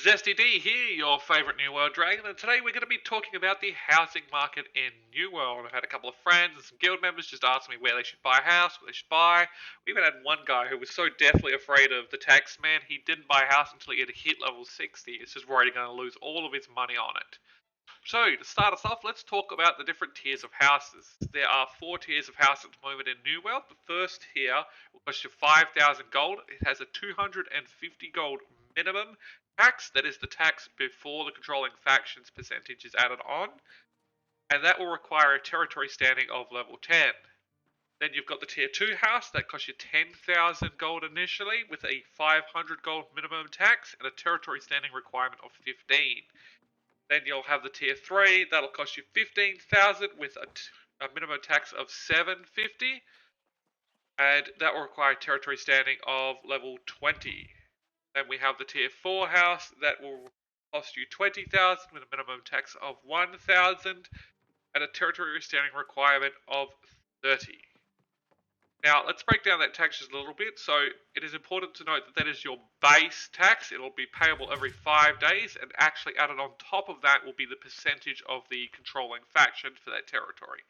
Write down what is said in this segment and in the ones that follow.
Zesty D here, your favourite New World Dragon, and today we're going to be talking about the housing market in New World. I've had a couple of friends and some guild members just ask me where they should buy a house, what they should buy. We even had one guy who was so deathly afraid of the tax man, he didn't buy a house until he had hit level 60. He's just worried he's going to lose all of his money on it. So, to start us off, let's talk about the different tiers of houses. There are 4 tiers of house at the moment in New World. The first tier will cost you 5,000 gold. It has a 250 gold minimum tax, that is the tax before the controlling factions percentage is added on, and that will require a territory standing of level 10. Then you've got the tier 2 house that costs you 10,000 gold initially with a 500 gold minimum tax and a territory standing requirement of 15. Then you'll have the tier 3, that'll cost you 15,000 with a minimum tax of 750, and that will require a territory standing of level 20. Then we have the tier 4 house that will cost you 20,000 with a minimum tax of 1,000 and a territory standing requirement of 30. Now, let's break down that tax just a little bit. So, it is important to note that that is your base tax. It will be payable every 5 days, and actually added on top of that will be the percentage of the controlling faction for that territory.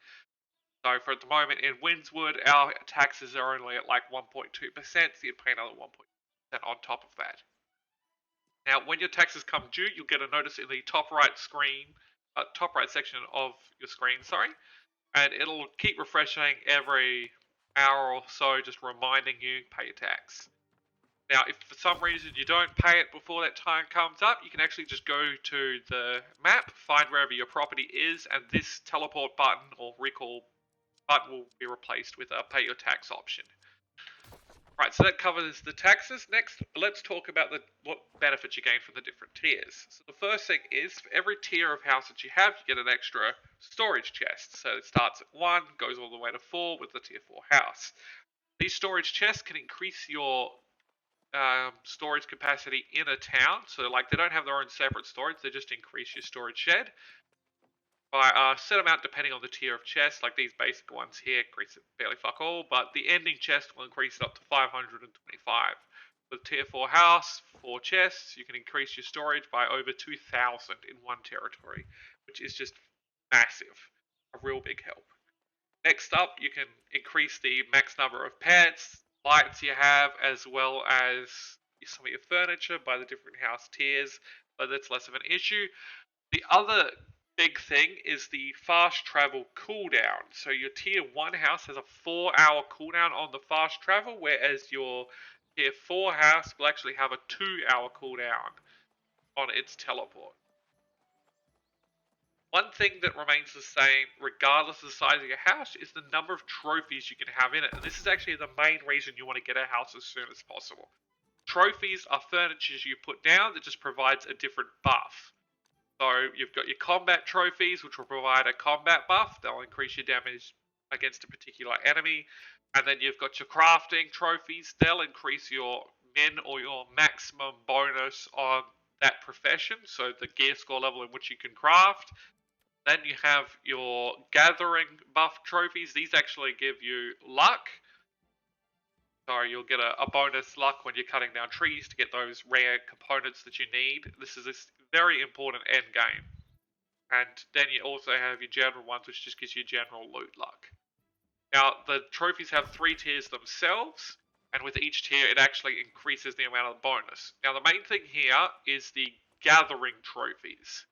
So, for the moment in Windswood, our taxes are only at like 1.2%, so you'd pay another 1.2% on top of that. Now, when your taxes come due, you'll get a notice in the top right section of your screen, and it'll keep refreshing every hour or so, just reminding you pay your tax. Now, if for some reason you don't pay it before that time comes up, you can actually just go to the map, find wherever your property is, and this teleport button or recall button will be replaced with a pay your tax option. Right, so that covers the taxes. Next, let's talk about what benefits you gain from the different tiers. So the first thing is, for every tier of house that you have, you get an extra storage chest. So it starts at 1, goes all the way to 4 with the tier 4 house. These storage chests can increase your storage capacity in a town. So like they don't have their own separate storage, they just increase your storage shed by a set amount depending on the tier of chest. Like these basic ones here increase it fairly fuck all, but the ending chest will increase it up to 525. With tier 4 house, 4 chests, you can increase your storage by over 2,000 in one territory, which is just massive. A real big help. Next up, you can increase the max number of pets, lights you have, as well as some of your furniture by the different house tiers, but that's less of an issue. The other big thing is the fast travel cooldown. So your tier 1 house has a 4-hour cooldown on the fast travel, whereas your tier 4 house will actually have a 2-hour cooldown on its teleport. One thing that remains the same regardless of the size of your house is the number of trophies you can have in it. And this is actually the main reason you want to get a house as soon as possible. Trophies are furniture you put down that just provides a different buff. So you've got your combat trophies, which will provide a combat buff. They'll increase your damage against a particular enemy. And then you've got your crafting trophies. They'll increase your min or your maximum bonus on that profession. So the gear score level in which you can craft. Then you have your gathering buff trophies. These actually give you luck. So you'll get a bonus luck when you're cutting down trees to get those rare components that you need. This is a very important end game. And then you also have your general ones, which just gives you general loot luck. Now, the trophies have 3 tiers themselves, and with each tier it actually increases the amount of the bonus. Now, the main thing here is the gathering trophies.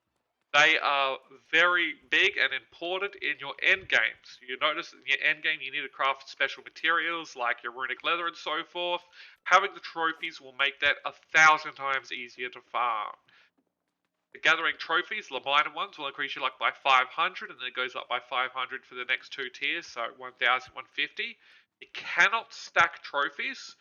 They are very big and important in your end game. So you notice in your end game you need to craft special materials like your runic leather and so forth. Having the trophies will make that 1,000 times easier to farm. The gathering trophies, the minor ones, will increase your luck by 500, and then it goes up by 500 for the next 2 tiers, so 1,150. You cannot stack trophies,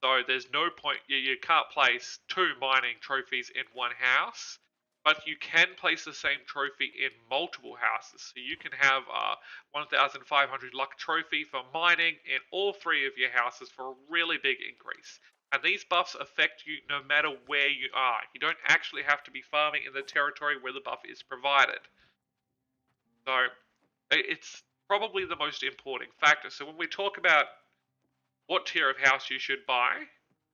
so there's no point, you can't place 2 mining trophies in one house. But you can place the same trophy in multiple houses. So you can have a 1,500 luck trophy for mining in all 3 of your houses for a really big increase. And these buffs affect you no matter where you are. You don't actually have to be farming in the territory where the buff is provided. So it's probably the most important factor. So when we talk about what tier of house you should buy,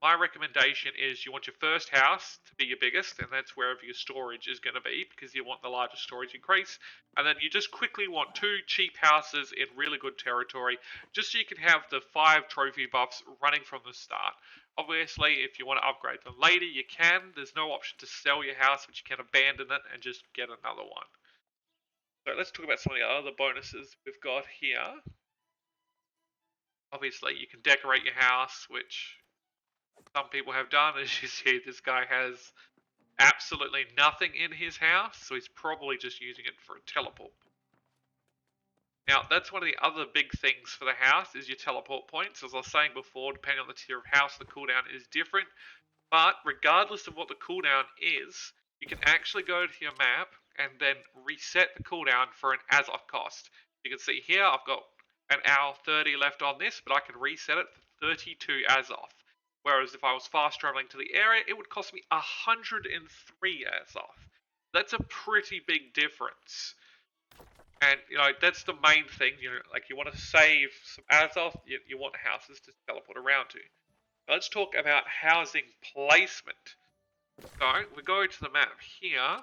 My recommendation is you want your first house to be your biggest, and that's wherever your storage is going to be because you want the largest storage increase. And then you just quickly want 2 cheap houses in really good territory, just so you can have the 5 trophy buffs running from the start. Obviously, if you want to upgrade them later, you can. There's no option to sell your house, but you can abandon it and just get another one. So let's talk about some of the other bonuses we've got here. Obviously, you can decorate your house, which some people have done. As you see, this guy has absolutely nothing in his house, so he's probably just using it for a teleport. Now, that's one of the other big things for the house is your teleport points. As I was saying before, depending on the tier of house, the cooldown is different. But regardless of what the cooldown is, you can actually go to your map and then reset the cooldown for an Azoth cost. You can see here I've got an hour 30 left on this, but I can reset it for 32 Azoth. Whereas if I was fast traveling to the area, it would cost me 103 Azoth. That's a pretty big difference. And, that's the main thing. Like, you want to save some Azoth, you want houses to teleport around to. Let's talk about housing placement. So, we go to the map here.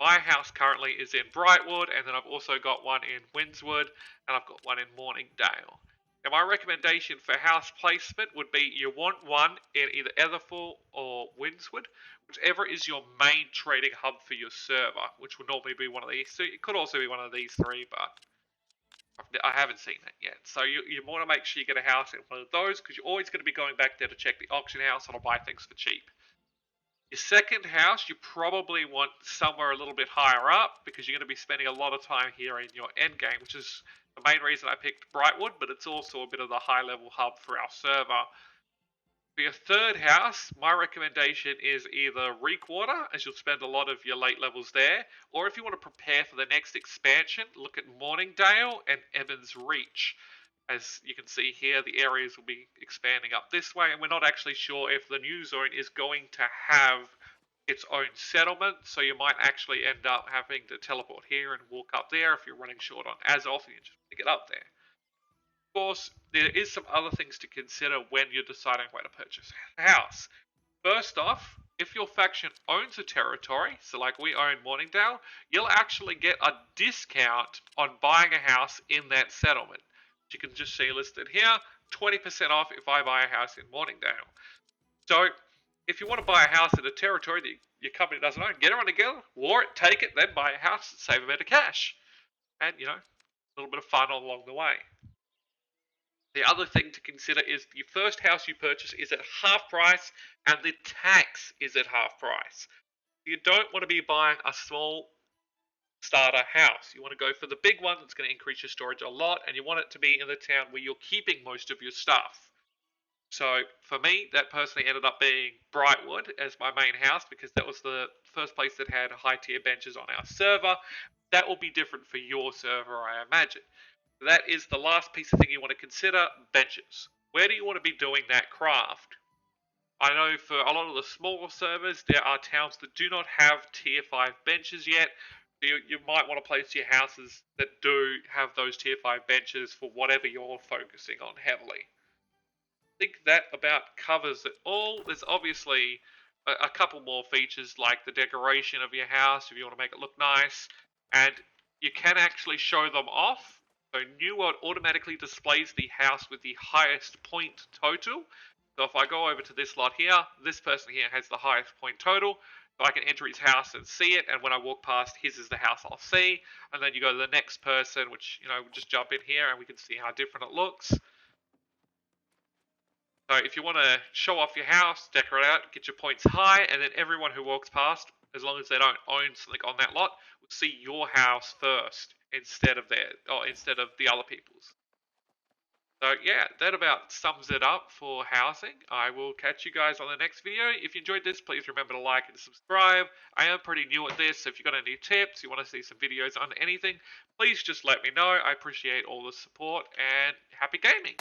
My house currently is in Brightwood, and then I've also got one in Windswood, and I've got one in Morningdale. Now, my recommendation for house placement would be you want one in either Etherfall or Windswood, whichever is your main trading hub for your server, which would normally be one of these two. It could also be one of these three, but I haven't seen that yet. So you want to make sure you get a house in one of those, because you're always going to be going back there to check the auction house or to buy things for cheap. Your second house, you probably want somewhere a little bit higher up, because you're going to be spending a lot of time here in your end game, which is the main reason I picked Brightwood, but it's also a bit of the high level hub for our server. For your third house, my recommendation is either Reekwater, as you'll spend a lot of your late levels there, or if you want to prepare for the next expansion, look at Morningdale and Evans Reach. As you can see here, the areas will be expanding up this way, and we're not actually sure if the new zone is going to have its own settlement, so you might actually end up having to teleport here and walk up there if you're running short on Azoth and you just want to get up there. Of course, there is some other things to consider when you're deciding where to purchase a house. First off, if your faction owns a territory, so like we own Morningdale, you'll actually get a discount on buying a house in that settlement. You can just see listed here, 20% off if I buy a house in Morningdale. So, if you want to buy a house in a territory that your company doesn't own, get everyone together, war it, take it, then buy a house and save a bit of cash. And, a little bit of fun along the way. The other thing to consider is the first house you purchase is at half price and the tax is at half price. You don't want to be buying a small starter house. You want to go for the big one that's going to increase your storage a lot, and you want it to be in the town where you're keeping most of your stuff. So for me, that personally ended up being Brightwood as my main house, because that was the first place that had high tier benches on our server. That will be different for your server, I imagine. That is the last piece of thing you want to consider, benches. Where do you want to be doing that craft? I know for a lot of the smaller servers, there are towns that do not have tier 5 benches yet. You might want to place your houses that do have those tier 5 benches for whatever you're focusing on heavily. I think that about covers it all. There's obviously a couple more features like the decoration of your house if you want to make it look nice, and you can actually show them off. So New World automatically displays the house with the highest point total. So if I go over to this lot here, this person here has the highest point total. So I can enter his house and see it, and when I walk past, his is the house I'll see. And then you go to the next person, which, we'll just jump in here and we can see how different it looks. So if you want to show off your house, decorate out, get your points high, and then everyone who walks past, as long as they don't own something on that lot, will see your house first instead of the other people's. So yeah, that about sums it up for housing. I will catch you guys on the next video. If you enjoyed this, please remember to like and subscribe. I am pretty new at this, so if you've got any tips, you want to see some videos on anything, please just let me know. I appreciate all the support, and happy gaming!